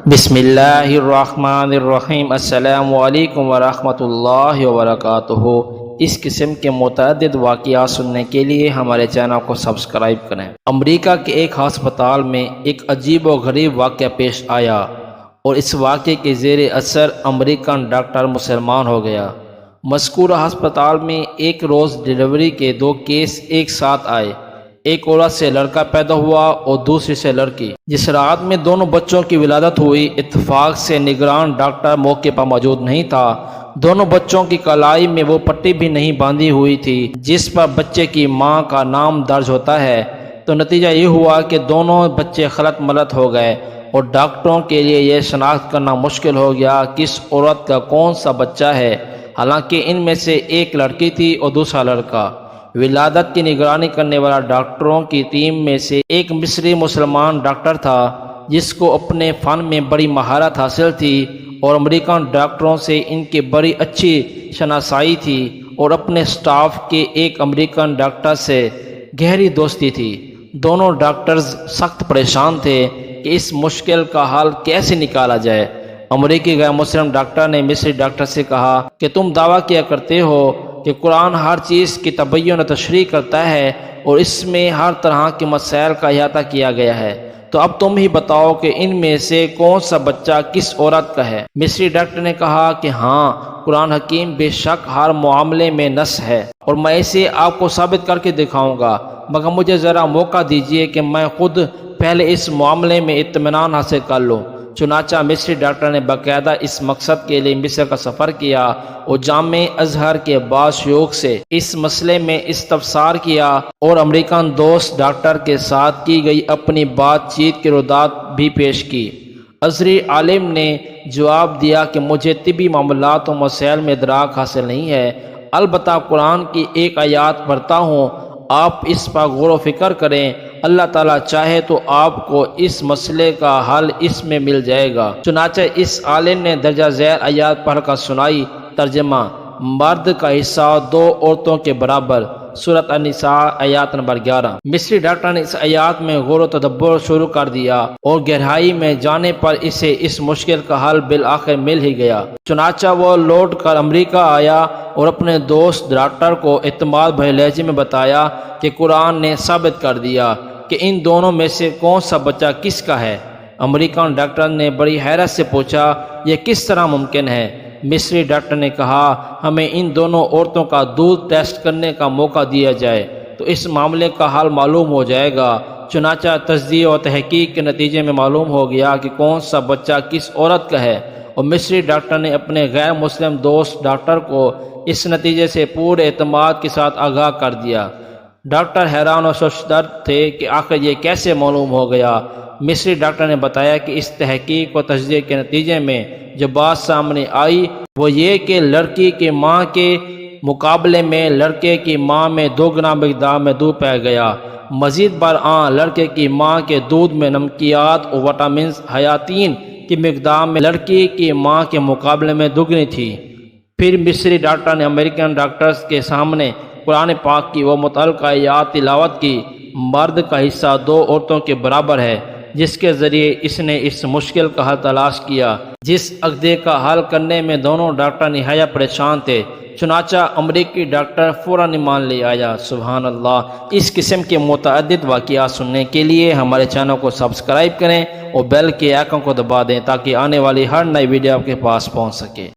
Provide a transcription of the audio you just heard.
بسم اللہ الرحمن الرحیم۔ السلام علیکم ورحمۃ اللہ وبرکاتہ۔ اس قسم کے متعدد واقعات سننے کے لیے ہمارے چینل کو سبسکرائب کریں۔ امریکہ کے ایک ہسپتال میں ایک عجیب و غریب واقعہ پیش آیا اور اس واقعے کے زیر اثر امریکن ڈاکٹر مسلمان ہو گیا۔ مذکورہ ہسپتال میں ایک روز ڈلیوری کے دو کیس ایک ساتھ آئے۔ ایک عورت سے لڑکا پیدا ہوا اور دوسری سے لڑکی۔ جس رات میں دونوں بچوں کی ولادت ہوئی، اتفاق سے نگران ڈاکٹر موقع پر موجود نہیں تھا۔ دونوں بچوں کی کلائی میں وہ پٹی بھی نہیں باندھی ہوئی تھی جس پر بچے کی ماں کا نام درج ہوتا ہے، تو نتیجہ یہ ہوا کہ دونوں بچے خلط ملط ہو گئے اور ڈاکٹروں کے لیے یہ شناخت کرنا مشکل ہو گیا کہ اس عورت کا کون سا بچہ ہے، حالانکہ ان میں سے ایک لڑکی تھی اور دوسرا لڑکا۔ ولادت کی نگرانی کرنے والا ڈاکٹروں کی ٹیم میں سے ایک مصری مسلمان ڈاکٹر تھا جس کو اپنے فن میں بڑی مہارت حاصل تھی اور امریکن ڈاکٹروں سے ان کی بڑی اچھی شناسائی تھی، اور اپنے سٹاف کے ایک امریکن ڈاکٹر سے گہری دوستی تھی۔ دونوں ڈاکٹرز سخت پریشان تھے کہ اس مشکل کا حل کیسے نکالا جائے۔ امریکی غیر مسلم ڈاکٹر نے مصری ڈاکٹر سے کہا کہ تم دعویٰ کیا کرتے ہو کہ قرآن ہر چیز کی تبیین و تشریح کرتا ہے اور اس میں ہر طرح کے مسائل کا احاطہ کیا گیا ہے، تو اب تم ہی بتاؤ کہ ان میں سے کون سا بچہ کس عورت کا ہے۔ مصری ڈاکٹر نے کہا کہ ہاں، قرآن حکیم بے شک ہر معاملے میں نص ہے اور میں اسے آپ کو ثابت کر کے دکھاؤں گا، مگر مجھے ذرا موقع دیجیے کہ میں خود پہلے اس معاملے میں اطمینان حاصل کر لوں۔ چنانچہ مصری ڈاکٹر نے باقاعدہ اس مقصد کے لیے مصر کا سفر کیا اور جامع ازہر کے بعض شیوخ سے اس مسئلے میں استفسار کیا اور امریکن دوست ڈاکٹر کے ساتھ کی گئی اپنی بات چیت کی ردات بھی پیش کی۔ ازہری عالم نے جواب دیا کہ مجھے طبی معاملات و مسائل میں ادراک حاصل نہیں ہے، البتہ قرآن کی ایک آیات پڑھتا ہوں، آپ اس پر غور و فکر کریں، اللہ تعالیٰ چاہے تو آپ کو اس مسئلے کا حل اس میں مل جائے گا۔ چنانچہ اس عالم نے درجہ ذیل آیات پڑھ کر سنائی۔ ترجمہ: مرد کا حصہ دو عورتوں کے برابر، سورۃ النساء آیات نمبر 11۔ مصری ڈاکٹر نے اس آیات میں غور و تدبر شروع کر دیا اور گہرائی میں جانے پر اسے اس مشکل کا حل بالآخر مل ہی گیا۔ چنانچہ وہ لوٹ کر امریکہ آیا اور اپنے دوست ڈاکٹر کو اعتماد بھرے لہجے میں بتایا کہ قرآن نے ثابت کر دیا کہ ان دونوں میں سے کون سا بچہ کس کا ہے۔ امریکن ڈاکٹر نے بڑی حیرت سے پوچھا، یہ کس طرح ممکن ہے؟ مصری ڈاکٹر نے کہا، ہمیں ان دونوں عورتوں کا دودھ ٹیسٹ کرنے کا موقع دیا جائے تو اس معاملے کا حل معلوم ہو جائے گا۔ چنانچہ تجزیہ و تحقیق کے نتیجے میں معلوم ہو گیا کہ کون سا بچہ کس عورت کا ہے، اور مصری ڈاکٹر نے اپنے غیر مسلم دوست ڈاکٹر کو اس نتیجے سے پورے اعتماد کے ساتھ آگاہ کر دیا۔ ڈاکٹر حیران و ششدر تھے کہ آخر یہ کیسے معلوم ہو گیا۔ مصری ڈاکٹر نے بتایا کہ اس تحقیق و تجزیے کے نتیجے میں جو بات سامنے آئی وہ یہ کہ لڑکی کی ماں کے مقابلے میں لڑکے کی ماں میں 2 گنا مقدار میں دودھ پایا گیا۔ مزید برآں لڑکے کی ماں کے دودھ میں نمکیات اور وٹامنز حیاتین کی مقدار میں لڑکی کی ماں کے مقابلے میں دگنی تھی۔ پھر مصری ڈاکٹر نے امریکن ڈاکٹرز کے سامنے قرآن پاک کی وہ متعلقہ آیات تلاوت کی، مرد کا حصہ 2 عورتوں کے برابر ہے، جس کے ذریعے اس نے اس مشکل کا حل تلاش کیا جس عقدے کا حل کرنے میں دونوں ڈاکٹر نہایت پریشان تھے۔ چنانچہ امریکی ڈاکٹر فوراً ایمان لے آیا۔ سبحان اللہ۔ اس قسم کے متعدد واقعات سننے کے لیے ہمارے چینل کو سبسکرائب کریں اور بیل کے آئیکن کو دبا دیں تاکہ آنے والی ہر نئی ویڈیو آپ کے پاس پہنچ سکے۔